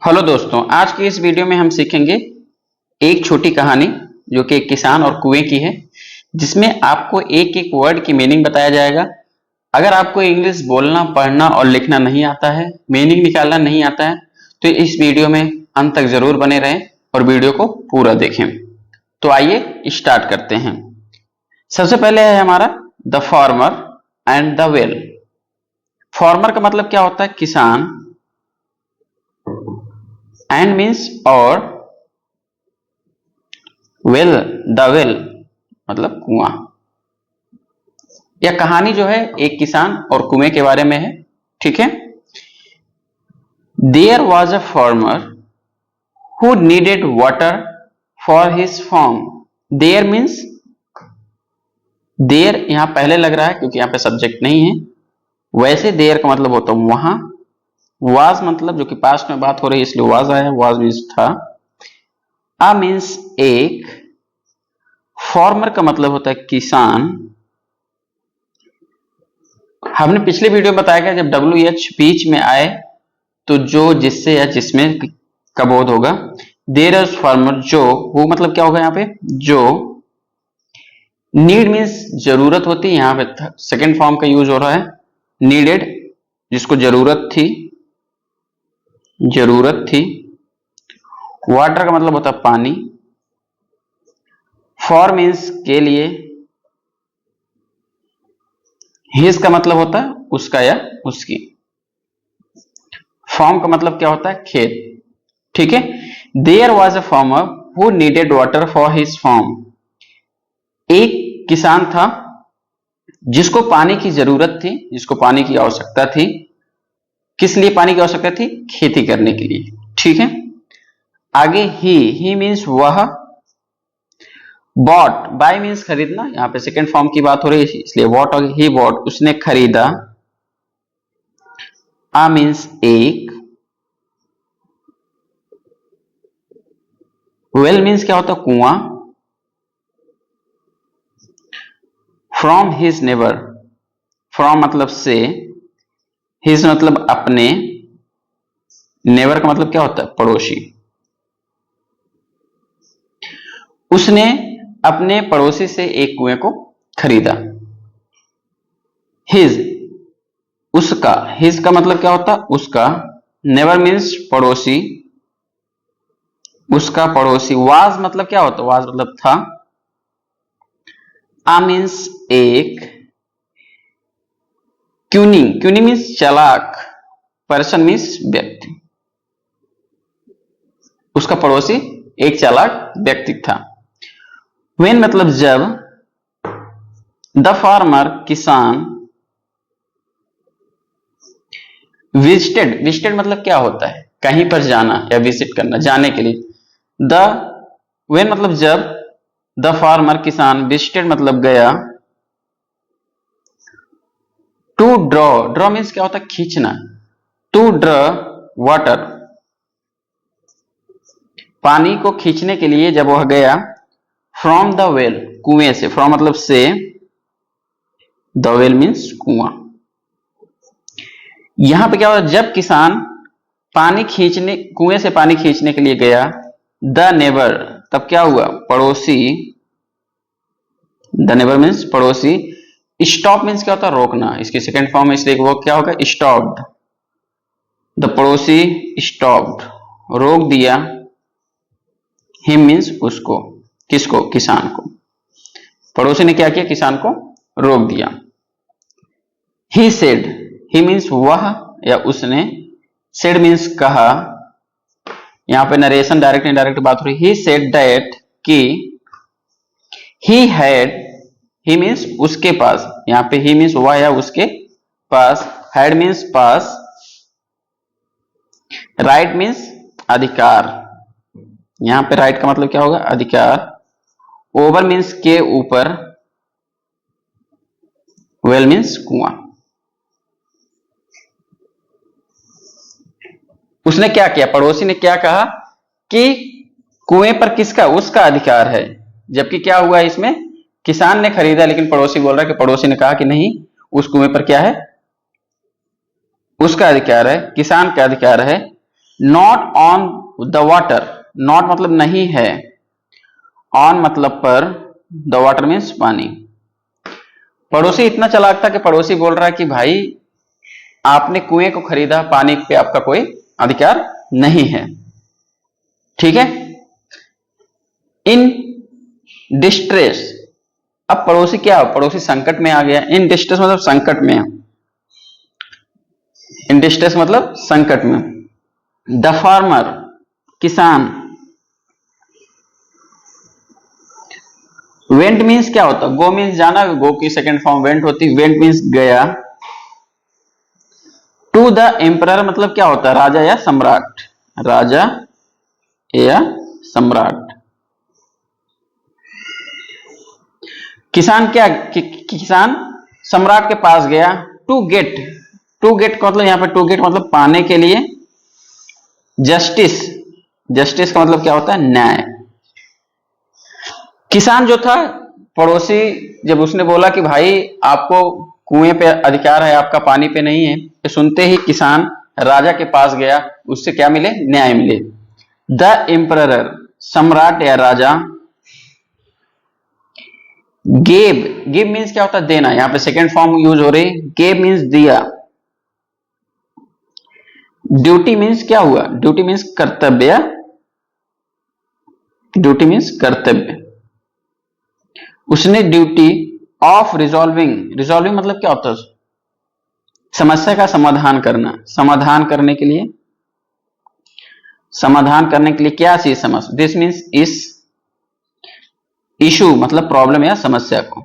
Hello दोस्तों, आज की इस वीडियो में हम सीखेंगे एक छोटी कहानी जो कि एक किसान और कुएं की है, जिसमें आपको एक एक वर्ड की मीनिंग बताया जाएगा। अगर आपको इंग्लिश बोलना, पढ़ना और लिखना नहीं आता है, मीनिंग निकालना नहीं आता है, तो इस वीडियो में अंत तक जरूर बने रहें और वीडियो को पूरा देखें। तो आइए स्टार्ट करते हैं। सबसे पहले है हमारा the farmer and the well. Farmer का मतलब क्या होता है? किसान। एंड मीन्स और, वेल, द वेल मतलब कुआं। यह कहानी जो है एक किसान और कुएं के बारे में है। ठीक है। There was a farmer who needed water for his farm. There means, there यहां पहले लग रहा है क्योंकि यहां पे सब्जेक्ट नहीं है। वैसे देयर का मतलब होता है वहां। वाज मतलब जो कि पास्ट में बात हो रही है इसलिए वाज आया, वाज मीन्स था। आ मीन्स एक। फार्मर का मतलब होता है किसान। हमने पिछले वीडियो में बताया गया जब WH बीच में आए तो जो, जिससे या जिसमें का बोध होगा। देयर इज फार्मर जो, वो मतलब क्या होगा यहाँ पे? जो। नीड मीन्स जरूरत होती है, यहाँ पे सेकेंड फॉर्म का यूज हो रहा है। नीडेड जिसको जरूरत थी, जरूरत थी। वाटर का मतलब होता है पानी। फॉर मीन्स के लिए। हिज का मतलब होता है उसका या उसकी। फार्म का मतलब क्या होता है? खेत। ठीक है। There was a farmer who needed water for his farm. एक किसान था जिसको पानी की जरूरत थी, जिसको पानी की आवश्यकता थी। किस लिए पानी की आवश्यकता थी? खेती करने के लिए। ठीक है। आगे ही मीन्स वह। बॉट, बाय मीन्स खरीदना, यहां पे सेकेंड फॉर्म की बात हो रही है इसलिए वॉट। ही बॉट उसने खरीदा। आ मीन्स एक। वेल मीन्स क्या होता है? कुआं। फ्रॉम हिज नेबर, फ्रॉम मतलब से, हिज मतलब अपने, नेबर का मतलब क्या होता है? पड़ोसी। उसने अपने पड़ोसी से एक कुएं को खरीदा। हिज उसका, हिज का मतलब क्या होता है? उसका। नेबर मीन्स पड़ोसी, उसका पड़ोसी। वाज मतलब क्या होता है? वाज मतलब था। आ मीन्स एक। क्यूनिंग, क्यूनिंग मीन्स चालाक। पर्सन मीन्स व्यक्ति। उसका पड़ोसी एक चालाक व्यक्ति था। वेन मतलब जब। द फार्मर किसान। विजिटेड, विजिटेड मतलब क्या होता है? कहीं पर जाना या विजिट करना, जाने के लिए। द, वेन मतलब जब। द फार्मर किसान, विजिटेड मतलब गया। टू ड्रॉ, ड्रॉ मीन्स क्या होता है? खींचना। टू ड्रॉ वाटर, पानी को खींचने के लिए जब वह गया। फ्रॉम द वेल, कुएं से। फ्रॉम मतलब से, द वेल मीन्स कुआं। यहां पे क्या होता है? जब किसान पानी खींचने, कुएं से पानी खींचने के लिए गया। द नेबर, तब क्या हुआ? पड़ोसी। द नेबर मीन्स पड़ोसी। स्टॉप मीन्स क्या होता है? रोकना। इसकी सेकेंड फॉर्म है इसलिए वो क्या होगा? स्टॉप्ड। द पड़ोसी स्टॉप्ड, रोक दिया। हिम मीन्स उसको। किसको? किसान को। पड़ोसी ने क्या किया? किसान को रोक दिया। ही सेड, ही मीन्स वह या उसने। सेड मीन्स कहा। यहां पे नरेशन डायरेक्ट इनडायरेक्ट बात हो रही। ही सेड दैट कि, ही हैड, ही मीन्स उसके पास। यहां पे ही मीन्स वह या उसके पास। हैड मीन्स पास। राइट मीन्स अधिकार। यहां पे राइट का मतलब क्या होगा? अधिकार। ओवर मीन्स के ऊपर। वेल मीन्स कुआं। उसने क्या किया? पड़ोसी ने क्या कहा कि कुएं पर किसका? उसका अधिकार है। जबकि क्या हुआ इसमें? किसान ने खरीदा लेकिन पड़ोसी बोल रहा है कि, पड़ोसी ने कहा कि नहीं, उस कुएं पर क्या है? उसका अधिकार है, किसान का अधिकार है। Not on the water, not मतलब नहीं है, ऑन मतलब पर, द वाटर मीन्स पानी। पड़ोसी इतना चालाक था कि पड़ोसी बोल रहा है कि भाई आपने कुएं को खरीदा, पानी पे आपका कोई अधिकार नहीं है। ठीक है। इन डिस्ट्रेस, अब पड़ोसी क्या हो, पड़ोसी संकट में आ गया। इन डिस्ट्रेस मतलब संकट में, इन डिस्ट्रेस मतलब संकट में। द फार्मर किसान, वेंट मीन्स क्या होता है, गो मीन्स जाना, गो की सेकंड फॉर्म वेंट होती, वेंट मीन्स गया। टू द एम्परर मतलब क्या होता है, राजा या सम्राट, राजा या सम्राट। किसान क्या, किसान सम्राट के पास गया। टू गेट, टू गेट का मतलब यहां पे टू गेट मतलब पाने के लिए। जस्टिस, जस्टिस का मतलब क्या होता है, न्याय। किसान जो था पड़ोसी, जब उसने बोला कि भाई आपको कुएं पे अधिकार है, आपका पानी पे नहीं है, तो सुनते ही किसान राजा के पास गया, उससे क्या मिले, न्याय मिले। द एम्परर सम्राट या राजा। गेव, गिव मीन्स क्या होता है, देना, यहां पे सेकेंड फॉर्म यूज हो रही, गेव मीन्स दिया। ड्यूटी मीन्स क्या हुआ, ड्यूटी मीन्स कर्तव्य, ड्यूटी मीन्स कर्तव्य। उसने ड्यूटी ऑफ रिजॉल्विंग, रिजॉल्विंग मतलब क्या होता है, समस्या का समाधान करना, समाधान करने के लिए, समाधान करने के लिए क्या चीज समस्या, दिस मीन्स इस, इशू मतलब प्रॉब्लम या समस्या को।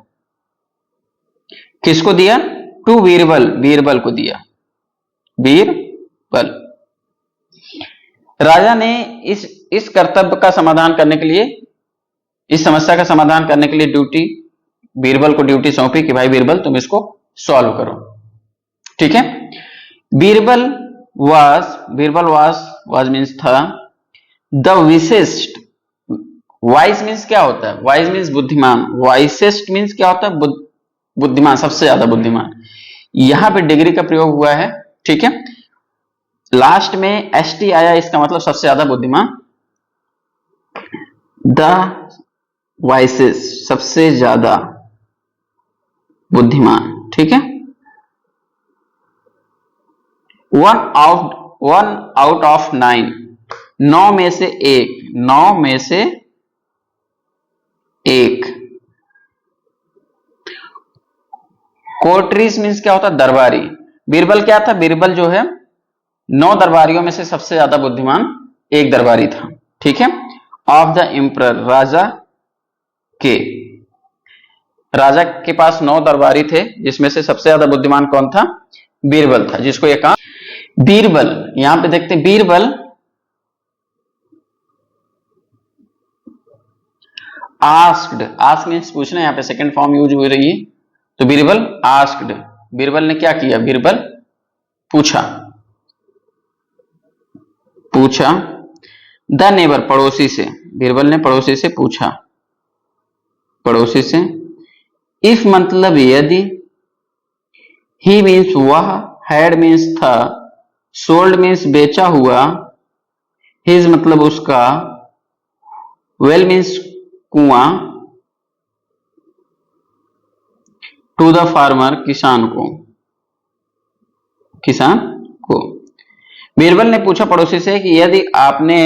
किसको दिया, टू बीरबल, बीरबल को दिया, बीरबल। राजा ने इस कर्तव्य का समाधान करने के लिए, इस समस्या का समाधान करने के लिए ड्यूटी, बीरबल को ड्यूटी सौंपी कि भाई बीरबल तुम इसको सॉल्व करो। ठीक है। Birbal was, Birbal was means था, द विशिष्ट, वाइज मीन्स क्या होता है, वाइज मीन्स बुद्धिमान, वाइसेस्ट मीन्स क्या होता है, बुद्धिमान, सबसे ज्यादा बुद्धिमान। यहां पे डिग्री का प्रयोग हुआ है। ठीक है। लास्ट में एसटी आया, इसका मतलब सबसे ज्यादा बुद्धिमान। द वाइसेस्ट सबसे ज्यादा बुद्धिमान। ठीक है। वन आउट ऑफ 9, 9 में से एक, 9 में से एक। कोर्टरीज मीन्स क्या होता है, दरबारी। बीरबल क्या था, बीरबल जो है 9 दरबारियों में से सबसे ज्यादा बुद्धिमान एक दरबारी था। ठीक है। ऑफ द एम्परर, राजा के, राजा के पास 9 दरबारी थे, जिसमें से सबसे ज्यादा बुद्धिमान कौन था, बीरबल था, जिसको ये काम। बीरबल, यहां पे देखते हैं बीरबल आस्क्ड, आस्क मीन्स पूछना, यहां पे सेकंड फॉर्म यूज हो रही है, तो बीरबल आस्क्ड, बीरबल ने क्या किया, बीरबल पूछा, पूछा। द नेबर, पड़ोसी से, बीरबल ने पड़ोसी से पूछा, पड़ोसी से। इफ मतलब यदि, ही मीन्स वह, हैड मीन्स था, सोल्ड मीन्स बेचा हुआ, हिज मतलब उसका, वेल मीन्स कुआं, टू द फार्मर किसान को, किसान को। बीरबल ने पूछा पड़ोसी से कि यदि आपने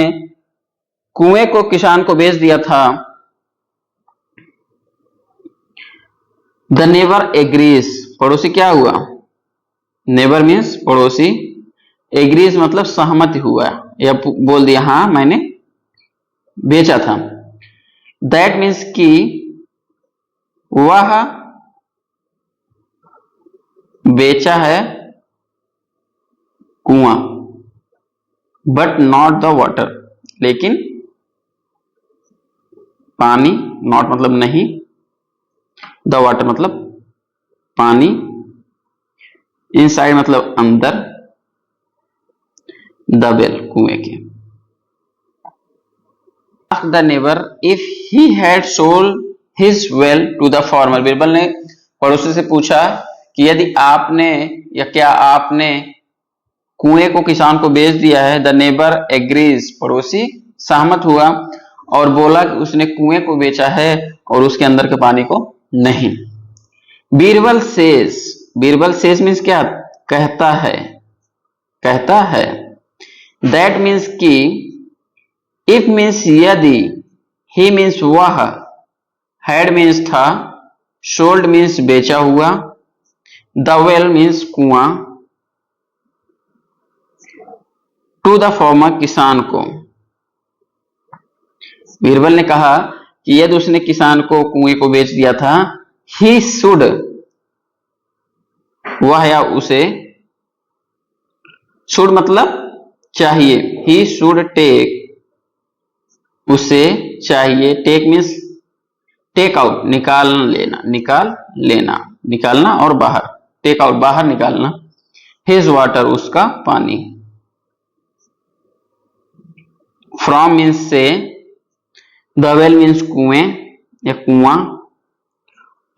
कुएं को किसान को बेच दिया था। द नेबर एग्रीज, पड़ोसी क्या हुआ, नेबर मीन्स पड़ोसी, एग्रीज मतलब सहमति हुआ, या बोल दिया हाँ मैंने बेचा था। दैट मीन्स कि वह बेचा है कुआं, बट नॉट द वाटर, लेकिन पानी, नॉट मतलब नहीं, द वाटर मतलब पानी, इनसाइड मतलब अंदर, द वेल कुएं के। Ask the neighbour if he had sold his well to the farmer, Birbal ने पड़ोसी से पूछा कि यदि आपने, या क्या आपने कुएं को किसान को बेच दिया है। द नेबर एग्रीज, पड़ोसी सहमत हुआ और बोला कि उसने कुएं को बेचा है और उसके अंदर के पानी को नहीं। Birbal says, Birbal says means क्या, कहता है, कहता है। दैट मीन्स की, इफ मीन्स यदि, ही मीन्स वह, हैड मीन्स था, सोल्ड मीन्स बेचा हुआ, द वेल मीन्स कुआं, टू द फार्मर किसान को। बीरबल ने कहा कि यदि उसने किसान को कुएं को बेच दिया था, ही शुड, वह या उसे, शुड मतलब चाहिए, ही शुड टेक, उसे चाहिए, टेक मीन्स टेक आउट, निकाल लेना, निकाल लेना, निकालना और बाहर, टेक आउट बाहर निकालना, हिज वाटर उसका पानी, फ्रॉम मीन्स से, द वेल मीन्स कुएं या कुआं,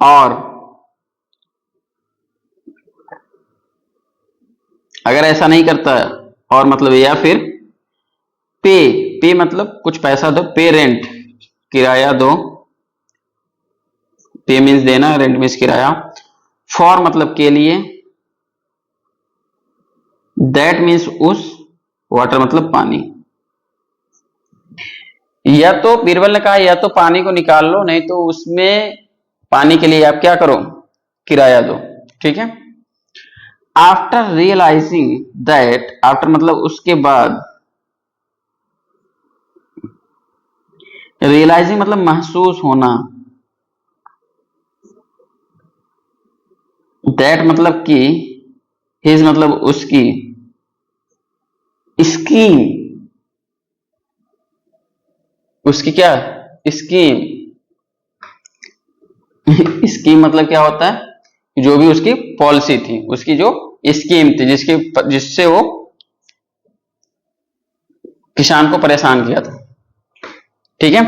और अगर ऐसा नहीं करता और मतलब या फिर पे, पे मतलब कुछ पैसा दो, पे रेंट किराया दो, पे मीन्स देना, रेंट मीन्स किराया, फॉर मतलब के लिए, दैट मीन्स उस, वाटर मतलब पानी। या तो बीरबल ने कहा या तो पानी को निकाल लो, नहीं तो उसमें पानी के लिए आप क्या करो, किराया दो, ठीक है। आफ्टर रियलाइजिंग दैट, आफ्टर मतलब उसके बाद, रियलाइजिंग मतलब महसूस होना, दैट मतलब कि, हिज मतलब उसकी, स्कीम, उसकी क्या, स्कीम, स्कीम मतलब क्या होता है, जो भी उसकी पॉलिसी थी, उसकी जो स्कीम थी, जिससे वो किसान को परेशान किया था, ठीक है।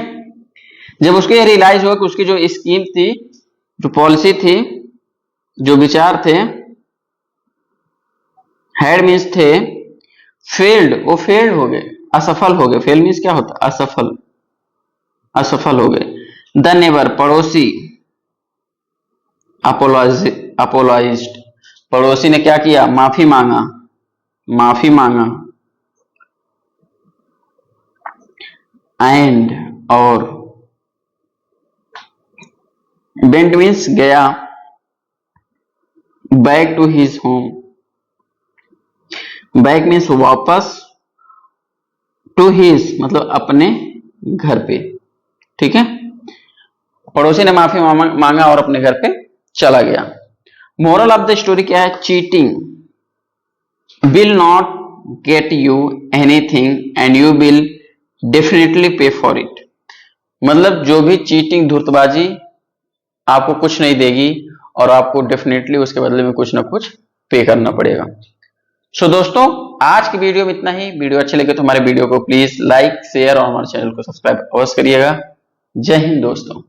जब उसको ये रियलाइज हुआ कि उसकी जो स्कीम थी, जो पॉलिसी थी, जो विचार थे, हैड मीन्स थे, फेल्ड, वो फेल्ड हो गए, असफल हो गए, फेल मीन्स क्या होता है, असफल, असफल हो गए। द नेबर, पड़ोसी, अपोलॉइज्ड, पड़ोसी ने क्या किया, माफी मांगा, माफी मांगा, एंड और, वेंट मीन्स गया, back to his home, back means वापस, टू हिज मतलब अपने घर पे, ठीक है। पड़ोसी ने माफी मांगा और अपने घर पे चला गया। मोरल ऑफ द स्टोरी क्या है, cheating will not get you anything and you will definitely पे फॉर इट, मतलब जो भी चीटिंग, धूर्तबाजी आपको कुछ नहीं देगी और आपको डेफिनेटली उसके बदले में कुछ ना कुछ पे करना पड़ेगा। सो दोस्तों, आज की वीडियो में इतना ही। वीडियो अच्छे लगे तो हमारे वीडियो को प्लीज लाइक, शेयर और हमारे चैनल को सब्सक्राइब अवश्य करिएगा। जय हिंद दोस्तों।